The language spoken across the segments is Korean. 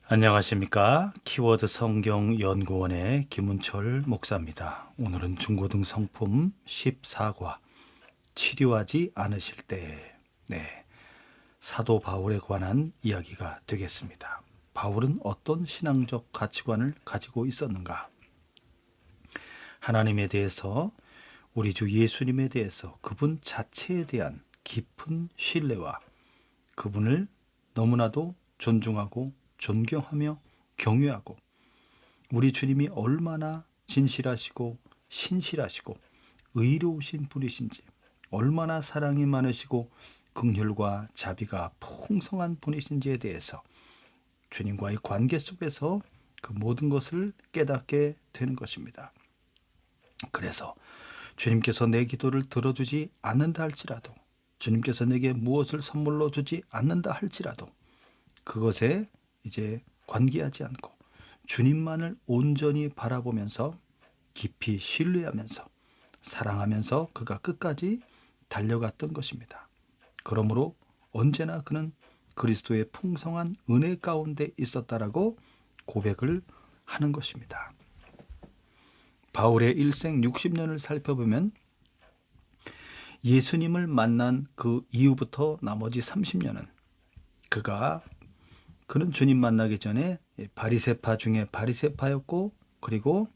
안녕하십니까? 키워드 성경 연구원의 김은철 목사입니다. 오늘은 중고등 성품 14과 치료하지 않으실 때, 사도 바울에 관한 이야기가 되겠습니다. 바울은 어떤 신앙적 가치관을 가지고 있었는가? 하나님에 대해서, 우리 주 예수님에 대해서, 그분 자체에 대한 깊은 신뢰와 그분을 너무나도 존중하고 존경하며 경외하고, 우리 주님이 얼마나 진실하시고 신실하시고 의로우신 분이신지, 얼마나 사랑이 많으시고 긍휼과 자비가 풍성한 분이신지에 대해서 주님과의 관계 속에서 그 모든 것을 깨닫게 되는 것입니다. 그래서 주님께서 내 기도를 들어주지 않는다 할지라도, 주님께서 내게 무엇을 선물로 주지 않는다 할지라도 그것에 이제 관계하지 않고 주님만을 온전히 바라보면서 깊이 신뢰하면서 사랑하면서 그가 끝까지 달려갔던 것입니다. 그러므로 언제나 그는 그리스도의 풍성한 은혜 가운데 있었다라고 고백을 하는 것입니다. 바울의 일생 60년을 살펴보면 예수님을 만난 그 이후부터 나머지 30년은 그는 주님 만나기 전에 바리새파 중에 바리새파였고, 그리고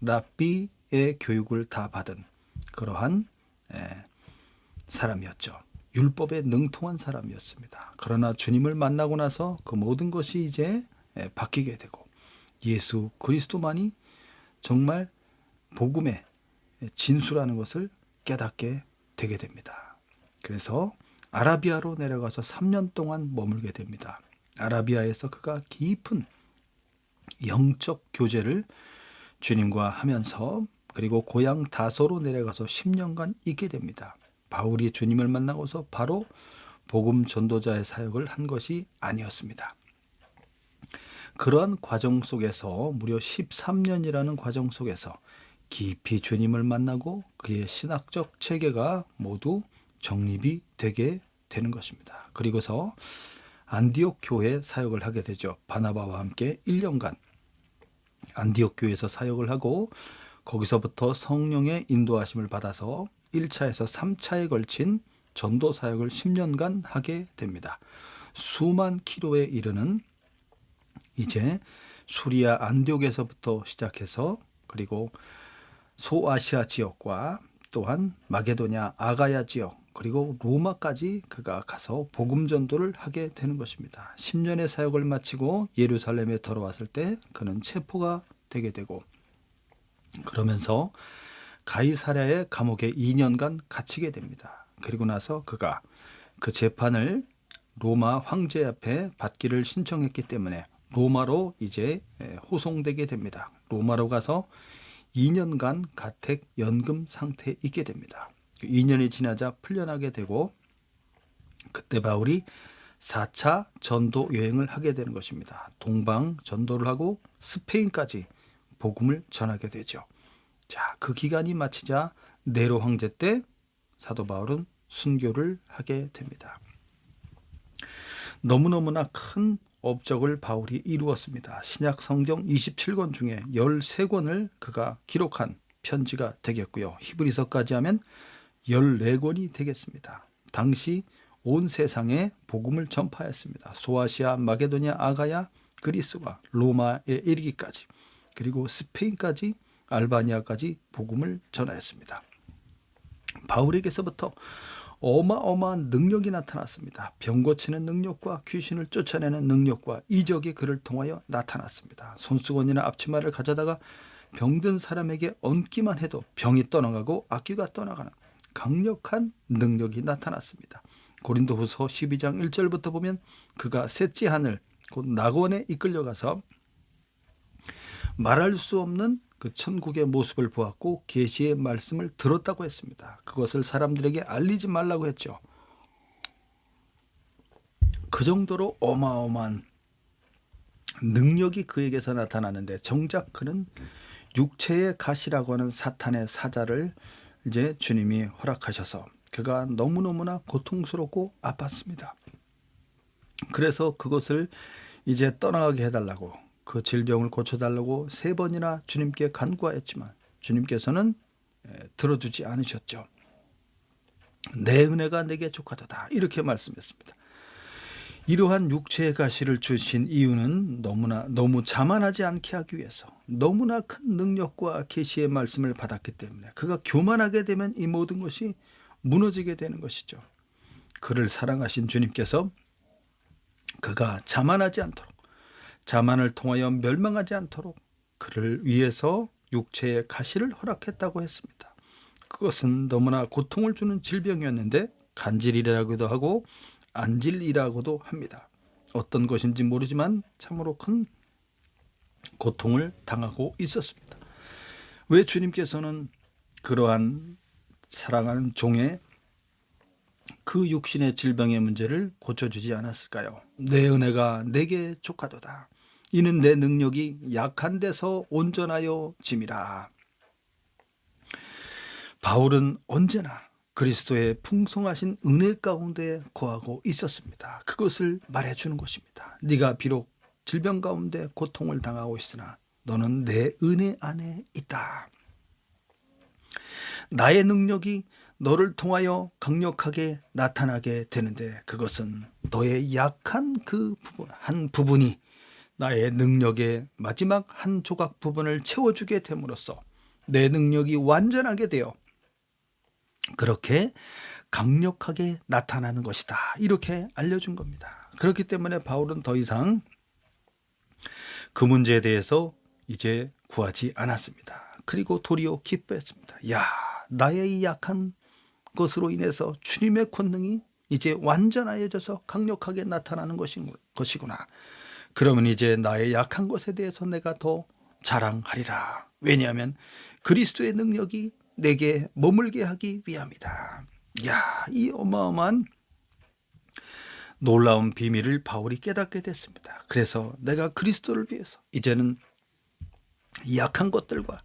랍비의 교육을 다 받은 그러한 사람이었죠. 율법에 능통한 사람이었습니다. 그러나 주님을 만나고 나서 그 모든 것이 이제 바뀌게 되고, 예수 그리스도만이 정말 복음의 진수라는 것을 깨닫게 되게 됩니다. 그래서 아라비아로 내려가서 3년 동안 머물게 됩니다. 아라비아에서 그가 깊은 영적 교제를 주님과 하면서, 그리고 고향 다소로 내려가서 10년간 있게 됩니다. 바울이 주님을 만나고서 바로 복음 전도자의 사역을 한 것이 아니었습니다. 그러한 과정 속에서 무려 13년이라는 과정 속에서 깊이 주님을 만나고 그의 신학적 체계가 모두 정립이 되게 되는 것입니다. 그리고서 안디옥 교회 사역을 하게 되죠. 바나바와 함께 1년간 안디옥 교회에서 사역을 하고, 거기서부터 성령의 인도하심을 받아서 1차에서 3차에 걸친 전도 사역을 10년간 하게 됩니다. 수만 킬로에 이르는 이제 수리아 안디옥에서부터 시작해서, 그리고 소아시아 지역과 또한 마게도냐 아가야 지역, 그리고 로마까지 그가 가서 복음 전도를 하게 되는 것입니다. 10년의 사역을 마치고 예루살렘에 돌아왔을 때 그는 체포가 되게 되고, 그러면서 가이사랴의 감옥에 2년간 갇히게 됩니다. 그리고 나서 그가 그 재판을 로마 황제 앞에 받기를 신청했기 때문에 로마로 이제 호송되게 됩니다. 로마로 가서 2년간 가택 연금 상태에 있게 됩니다. 2년이 지나자 풀려나게 되고, 그때 바울이 4차 전도 여행을 하게 되는 것입니다. 동방 전도를 하고 스페인까지 복음을 전하게 되죠. 자, 그 기간이 마치자 네로 황제 때 사도 바울은 순교를 하게 됩니다. 너무너무나 큰 업적을 바울이 이루었습니다. 신약 성경 27권 중에 13권을 그가 기록한 편지가 되겠고요. 히브리서까지 하면 14권이 되겠습니다. 당시 온 세상에 복음을 전파했습니다. 소아시아, 마게도냐, 아가야, 그리스와 로마에 이르기까지, 그리고 스페인까지, 알바니아까지 복음을 전하였습니다. 바울에게서부터 어마어마한 능력이 나타났습니다. 병 고치는 능력과 귀신을 쫓아내는 능력과 이적이 그를 통하여 나타났습니다. 손수건이나 앞치마를 가져다가 병든 사람에게 얹기만 해도 병이 떠나가고 악귀가 떠나가는 강력한 능력이 나타났습니다. 고린도후서 12장 1절부터 보면 그가 셋째 하늘 곧 낙원에 이끌려가서 말할 수 없는 그 천국의 모습을 보았고 계시의 말씀을 들었다고 했습니다. 그것을 사람들에게 알리지 말라고 했죠. 그 정도로 어마어마한 능력이 그에게서 나타나는데, 정작 그는 육체의 가시라고 하는 사탄의 사자를 이제 주님이 허락하셔서 그가 너무너무나 고통스럽고 아팠습니다. 그래서 그것을 이제 떠나가게 해달라고, 그 질병을 고쳐달라고 3번이나 주님께 간구하였지만 주님께서는 들어주지 않으셨죠. 내 은혜가 내게 족하도다, 이렇게 말씀했습니다. 이러한 육체의 가시를 주신 이유는 너무 자만하지 않게 하기 위해서, 너무나 큰 능력과 계시의 말씀을 받았기 때문에 그가 교만하게 되면 이 모든 것이 무너지게 되는 것이죠. 그를 사랑하신 주님께서 그가 자만하지 않도록, 자만을 통하여 멸망하지 않도록 그를 위해서 육체의 가시를 허락했다고 했습니다. 그것은 너무나 고통을 주는 질병이었는데 간질이라고도 하고 안질이라고도 합니다. 어떤 것인지 모르지만 참으로 큰 고통을 당하고 있었습니다. 왜 주님께서는 그러한 사랑하는 종의 그 육신의 질병의 문제를 고쳐주지 않았을까요? 내 은혜가 내게 족하도다. 이는 내 능력이 약한 데서 온전하여 짐이라. 바울은 언제나 그리스도의 풍성하신 은혜 가운데 거하고 있었습니다. 그것을 말해주는 것입니다. 네가 비록 질병 가운데 고통을 당하고 있으나 너는 내 은혜 안에 있다. 나의 능력이 너를 통하여 강력하게 나타나게 되는데 그것은 너의 약한 그 부분, 한 부분이 나의 능력의 마지막 한 조각 부분을 채워주게 됨으로써 내 능력이 완전하게 되어 그렇게 강력하게 나타나는 것이다, 이렇게 알려준 겁니다. 그렇기 때문에 바울은 더 이상 그 문제에 대해서 이제 구하지 않았습니다. 그리고 도리어 기뻐했습니다. 야, 나의 이 약한 것으로 인해서 주님의 권능이 이제 완전하여져서 강력하게 나타나는 것이구나. 그러면 이제 나의 약한 것에 대해서 내가 더 자랑하리라. 왜냐하면 그리스도의 능력이 내게 머물게 하기 위함이다. 야, 이 어마어마한 놀라운 비밀을 바울이 깨닫게 됐습니다. 그래서 내가 그리스도를 위해서 이제는 약한 것들과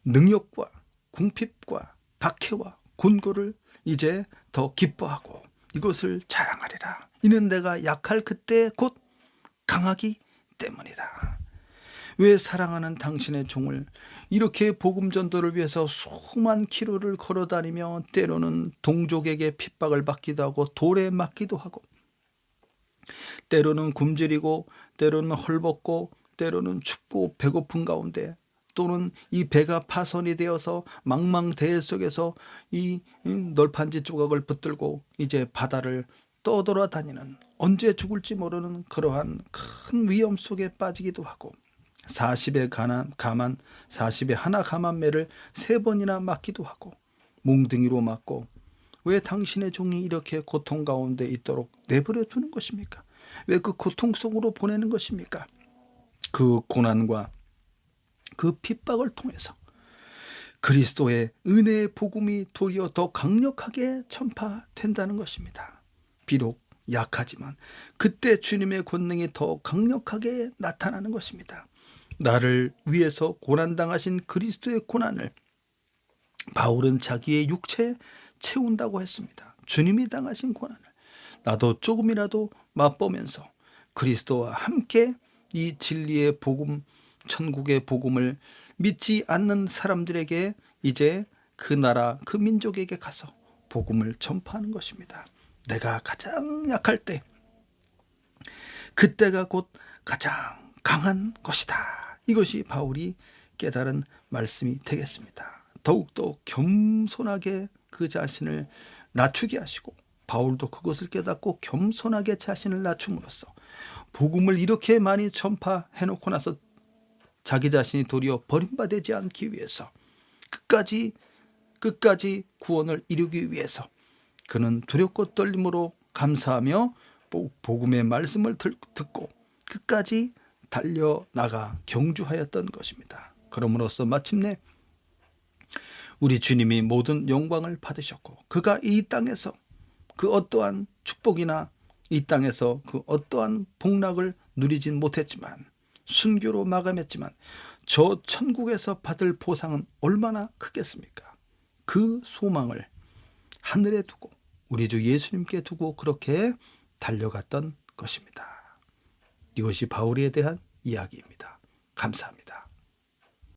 능력과 궁핍과 박해와 곤고를 이제 더 기뻐하고 이것을 자랑하리라. 이는 내가 약할 그때 곧 강하기 때문이다. 왜 사랑하는 당신의 종을 이렇게 복음 전도를 위해서 수만 킬로를 걸어다니며 때로는 동족에게 핍박을 받기도 하고 돌에 맞기도 하고 때로는 굶주리고 때로는 헐벗고 때로는 춥고 배고픈 가운데 또는 이 배가 파손이 되어서 망망대해 속에서 이 널판지 조각을 붙들고 이제 바다를 떠돌아다니는, 언제 죽을지 모르는 그러한 큰 위험 속에 빠지기도 하고 40의 가만 40의 하나 가만매를 3번이나 맞기도 하고 몽둥이로 맞고, 왜 당신의 종이 이렇게 고통 가운데 있도록 내버려 두는 것입니까? 왜 그 고통 속으로 보내는 것입니까? 그 고난과 그 핍박을 통해서 그리스도의 은혜의 복음이 도리어 더 강력하게 전파된다는 것입니다. 비록 약하지만 그때 주님의 권능이 더 강력하게 나타나는 것입니다. 나를 위해서 고난당하신 그리스도의 고난을 바울은 자기의 육체에 채운다고 했습니다. 주님이 당하신 고난을 나도 조금이라도 맛보면서 그리스도와 함께 이 진리의 복음, 천국의 복음을 믿지 않는 사람들에게 이제 그 나라, 그 민족에게 가서 복음을 전파하는 것입니다. 내가 가장 약할 때 그때가 곧 가장 강한 것이다. 이것이 바울이 깨달은 말씀이 되겠습니다. 더욱더 겸손하게 그 자신을 낮추게 하시고 바울도 그것을 깨닫고 겸손하게 자신을 낮춤으로써 복음을 이렇게 많이 전파해놓고 나서 자기 자신이 도리어 버림받지 않기 위해서 끝까지 구원을 이루기 위해서 그는 두렵고 떨림으로 감사하며 복음의 말씀을 듣고 끝까지 달려나가 경주하였던 것입니다. 그럼으로써 마침내 우리 주님이 모든 영광을 받으셨고 그가 이 땅에서 그 어떠한 축복이나 이 땅에서 그 어떠한 복락을 누리진 못했지만 순교로 마감했지만 저 천국에서 받을 보상은 얼마나 크겠습니까? 그 소망을 하늘에 두고 우리 주 예수님께 두고 그렇게 달려갔던 것입니다. 이것이 바울에 대한 이야기입니다. 감사합니다.